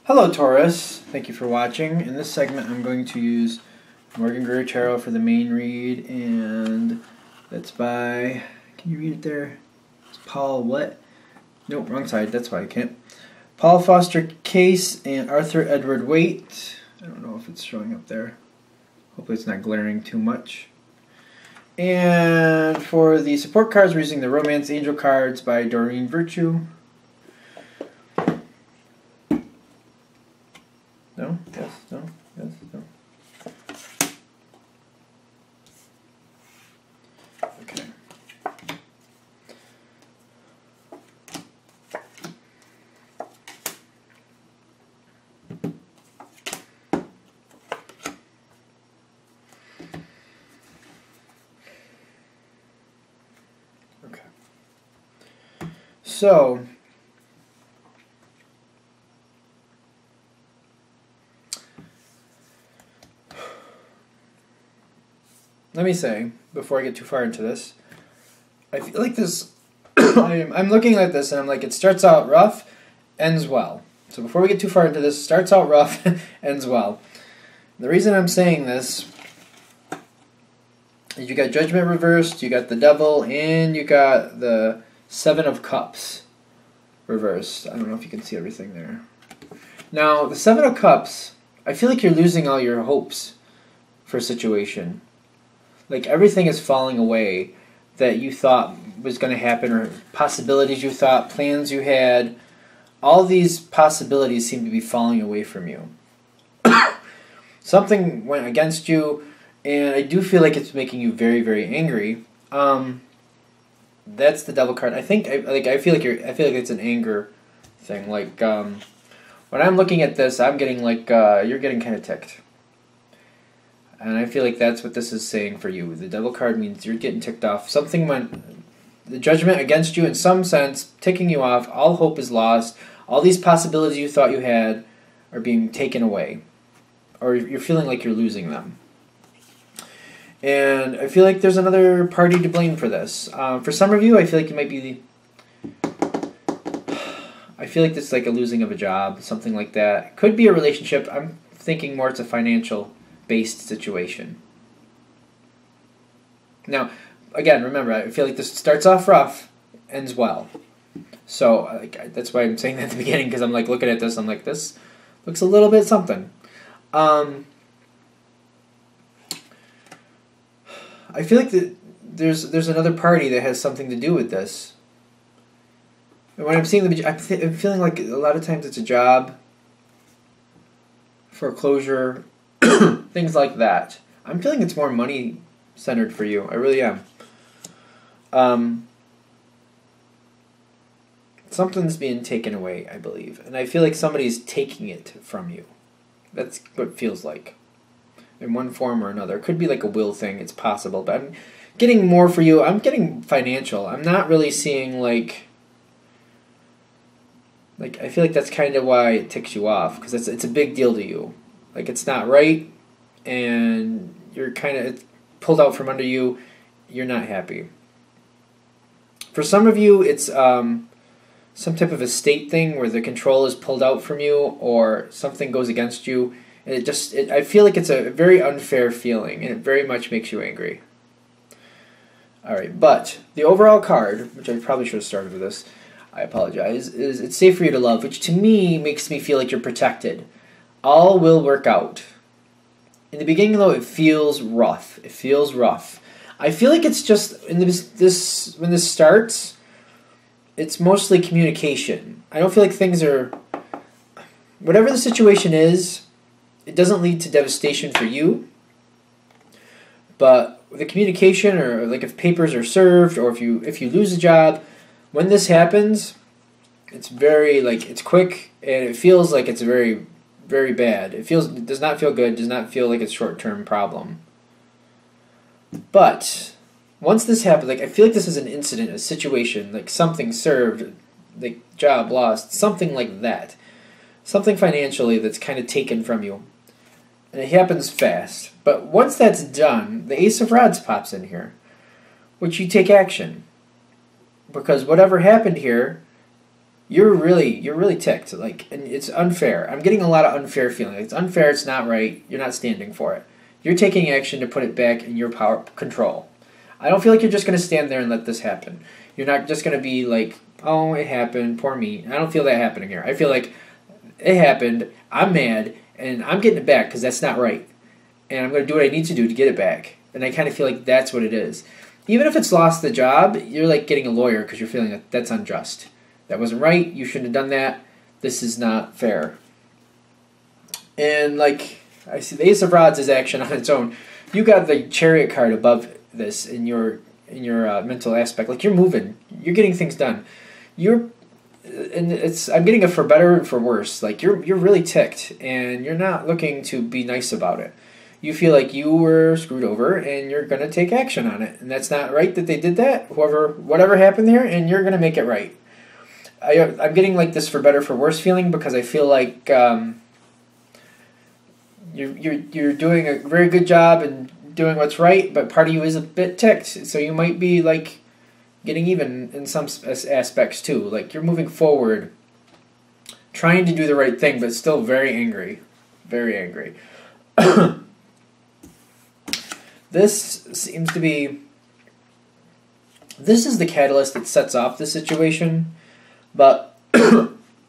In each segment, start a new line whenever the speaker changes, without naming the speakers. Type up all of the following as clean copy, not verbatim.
Hello Taurus, thank you for watching. In this segment I'm going to use Morgan Greer Tarot for the main read, and that's by, can you read it there? It's Paul what? Nope, wrong side, that's why I can't. Paul Foster Case and Arthur Edward Waite. I don't know if it's showing up there. Hopefully it's not glaring too much. And for the support cards, we're using the Romance Angel cards by Doreen Virtue. No? Yes? No? Yes? No? Okay. Okay. So, let me say, before I get too far into this, I feel like this, I'm looking at this and I'm like, it starts out rough, ends well. So before we get too far into this, starts out rough, ends well. The reason I'm saying this is you got Judgment reversed, you got the Devil, and you got the Seven of Cups reversed. I don't know if you can see everything there. Now, the Seven of Cups, I feel like you're losing all your hopes for a situation. Like everything is falling away that you thought was going to happen, or possibilities you thought, plans you had. All these possibilities seem to be falling away from you. Something went against you, and I do feel like it's making you very, very angry. That's the Devil card. I feel like it's an anger thing. Like when I'm looking at this, I'm getting like you're getting kind of ticked. And I feel like that's what this is saying for you. The Devil card means you're getting ticked off. Something went, the judgment against you in some sense, ticking you off. All hope is lost. All these possibilities you thought you had are being taken away. Or you're feeling like you're losing them. And I feel like there's another party to blame for this. For some of you, I feel like you might be I feel like this is like a losing of a job, something like that. It could be a relationship. I'm thinking more it's a financial based situation. Now, again, remember, I feel like this starts off rough, ends well. So that's why I'm saying that at the beginning, because I'm like looking at this, I'm like, this looks a little bit something. I feel like there's another party that has something to do with this. And when I'm seeing I'm feeling like a lot of times it's a job, foreclosure, things like that. I'm feeling it's more money-centered for you. I really am. Something's being taken away, I believe. And I feel like somebody's taking it from you. That's what it feels like. In one form or another. It could be like a will thing. It's possible. But I'm getting more for you. I'm getting financial. I'm not really seeing like I feel like that's kind of why it ticks you off. Because it's a big deal to you. Like it's not right. And you're kind of pulled out from under you. You're not happy. For some of you, it's some type of estate thing where the control is pulled out from you, or something goes against you, and I feel like it's a very unfair feeling, and it very much makes you angry. All right, but the overall card, which I probably should have started with this, I apologize, is it's safe for you to love, which to me makes me feel like you're protected. All will work out. In the beginning, though, it feels rough. It feels rough. I feel like it's just when this starts, it's mostly communication. I don't feel like things are, whatever the situation is, it doesn't lead to devastation for you. But the communication, or like if papers are served, or if you lose a job, when this happens, it's very it's quick, and it feels like it's very, very bad. It does not feel good, does not feel like it's a short-term problem. But once this happens, I feel like this is an incident, a situation, like something served, like job lost, something like that. Something financially that's kind of taken from you. And it happens fast. But once that's done, the Ace of Rods pops in here, which you take action. Because whatever happened here, you're really ticked. Like, and it's unfair. I'm getting a lot of unfair feeling. It's unfair. It's not right. You're not standing for it. You're taking action to put it back in your power control. I don't feel like you're just going to stand there and let this happen. You're not just going to be like, oh, it happened, poor me. I don't feel that happening here. I feel like it happened, I'm mad, and I'm getting it back because that's not right. And I'm going to do what I need to do to get it back. And I kind of feel like that's what it is. Even if it's lost the job, you're like getting a lawyer because you're feeling that that's unjust. That wasn't right. You shouldn't have done that. This is not fair. And like, I see the Ace of Rods is action on its own. You got the Chariot card above this in your mental aspect. Like, you're moving. You're getting things done. I'm getting it for better and for worse. Like, you're really ticked, and you're not looking to be nice about it. You feel like you were screwed over, and you're going to take action on it. And that's not right that they did that, whatever happened there, and you're going to make it right. I'm getting like this for better, for worse feeling, because I feel like you're doing a very good job and doing what's right, but part of you is a bit ticked. So you might be like getting even in some aspects too. Like, you're moving forward, trying to do the right thing, but still very angry. Very angry. This seems to be... This is the catalyst that sets off the situation, but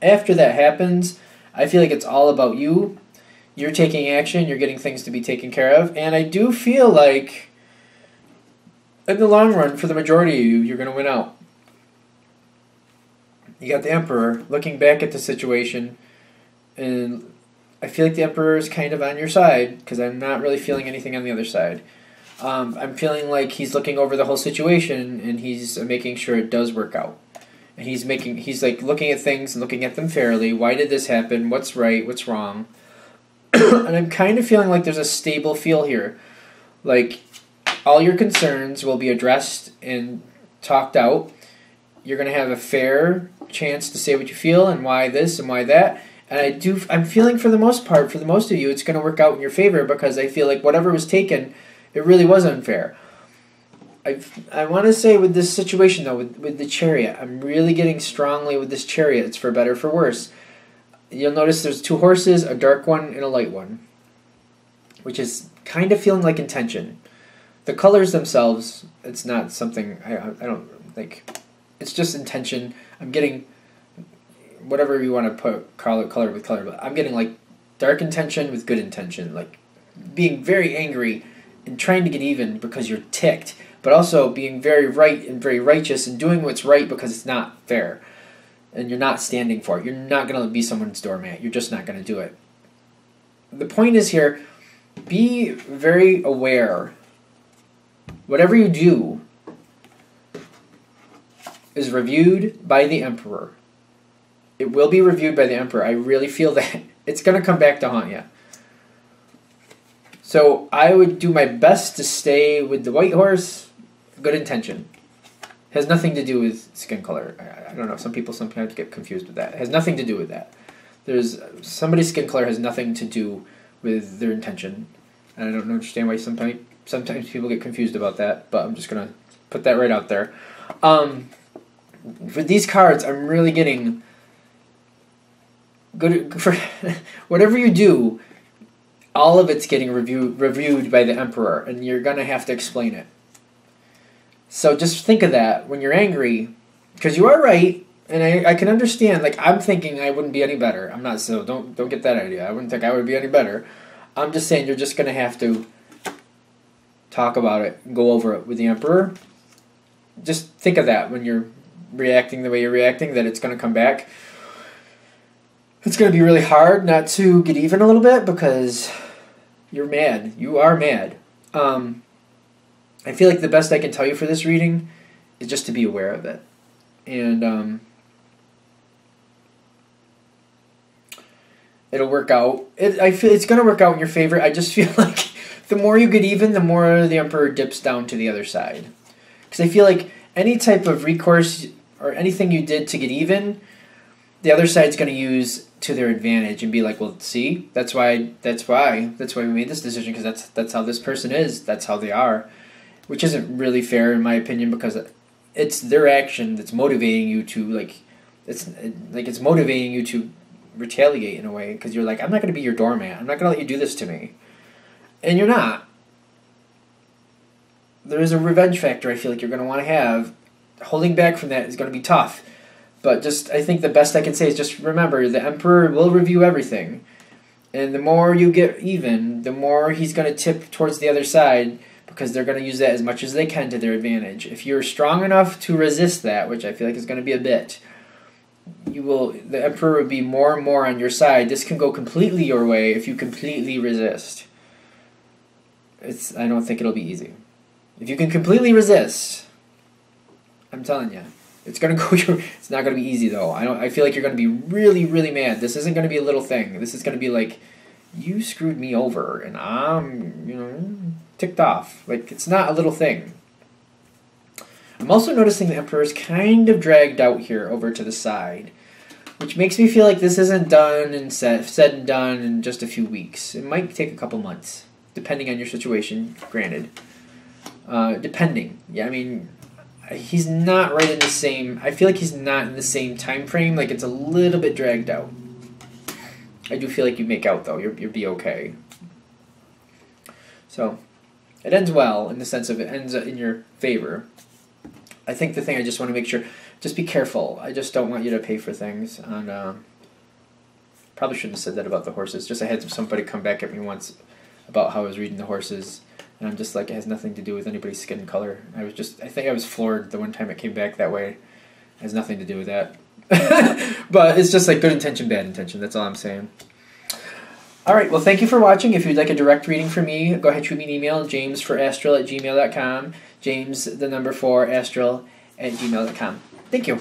after that happens, I feel like it's all about you. You're taking action, you're getting things to be taken care of, and I do feel like in the long run, for the majority of you, you're going to win out. You got the Emperor looking back at the situation, and I feel like the Emperor is kind of on your side, because I'm not really feeling anything on the other side. I'm feeling like he's looking over the whole situation, and he's making sure it does work out. And he's like looking at things and looking at them fairly. Why did this happen? What's right? What's wrong? And I'm kind of feeling like there's a stable feel here. Like, all your concerns will be addressed and talked out. You're going to have a fair chance to say what you feel and why this and why that. And I'm feeling for the most part, for the most of you, it's going to work out in your favor, because I feel like whatever was taken, it really was unfair. I want to say with this situation, though, with the Chariot, I'm really getting strongly with this Chariot. It's for better, for worse. You'll notice there's two horses, a dark one and a light one, which is kind of feeling like intention. The colors themselves, it's not something, I don't like, it's just intention. I'm getting, whatever you want to put color with color, but I'm getting like dark intention with good intention, like being very angry and trying to get even because you're ticked, but also being very right and very righteous and doing what's right because it's not fair. And you're not standing for it. You're not going to be someone's doormat. You're just not going to do it. The point is here, be very aware. Whatever you do is reviewed by the Emperor. It will be reviewed by the Emperor. I really feel that it's going to come back to haunt you. So I would do my best to stay with the white horse. Good intention. Has nothing to do with skin color. I don't know. Some people sometimes get confused with that. It has nothing to do with that. Somebody's skin color has nothing to do with their intention. And I don't understand why sometimes people get confused about that, but I'm just going to put that right out there. For these cards, I'm really getting good for whatever you do. All of it's getting reviewed by the Emperor, and you're going to have to explain it. So just think of that when you're angry, because you are right, and I can understand. Like, I'm thinking I wouldn't be any better. I'm not, so don't get that idea. I wouldn't think I would be any better. I'm just saying you're just going to have to talk about it and go over it with the Emperor. Just think of that when you're reacting the way you're reacting, that it's going to come back. It's going to be really hard not to get even a little bit because you're mad. You are mad. I feel like the best I can tell you for this reading is just to be aware of it. And it'll work out. I feel it's going to work out in your favor. I just feel like the more you get even, the more the Emperor dips down to the other side. Because I feel like any type of recourse or anything you did to get even, the other side's going to use to their advantage and be like, well, see, that's why we made this decision, because that's how this person is. That's how they are. Which isn't really fair in my opinion, because it's their action that's motivating you to like It's motivating you to retaliate in a way, because you're like, I'm not going to be your doormat. I'm not going to let you do this to me. And you're not. There is a revenge factor I feel like you're going to want to have. Holding back from that is going to be tough. But I think the best I can say is just remember, the Emperor will review everything. And the more you get even, the more he's going to tip towards the other side, because they're going to use that as much as they can to their advantage. If you're strong enough to resist that, which I feel like is going to be a bit, the Emperor will be more and more on your side. This can go completely your way if you completely resist. I don't think it'll be easy. If you can completely resist, I'm telling you, it's gonna go. It's not gonna be easy though. I feel like you're gonna be really, really mad. This isn't gonna be a little thing. This is gonna be like, you screwed me over, and I'm, ticked off. Like, it's not a little thing. I'm also noticing the Emperor is kind of dragged out here over to the side, which makes me feel like this isn't done and said and done in just a few weeks. It might take a couple months, depending on your situation. Granted. Depending. Yeah, I mean, he's not right in the same... I feel like he's not in the same time frame. Like, it's a little bit dragged out. I do feel like you make out, though. You'll be okay. So, it ends well in the sense of it ends in your favor. I think the thing I just want to make sure... Just be careful. I just don't want you to pay for things. And probably shouldn't have said that about the horses. I had somebody come back at me once about how I was reading the horses. And I'm just like, it has nothing to do with anybody's skin color. I think I was floored the one time it came back that way. It has nothing to do with that. But it's just like good intention, bad intention. That's all I'm saying. All right, well, thank you for watching. If you'd like a direct reading from me, go ahead, shoot me an email, jamesforastral@gmail.com. James, the number 4, astral@gmail.com. Thank you.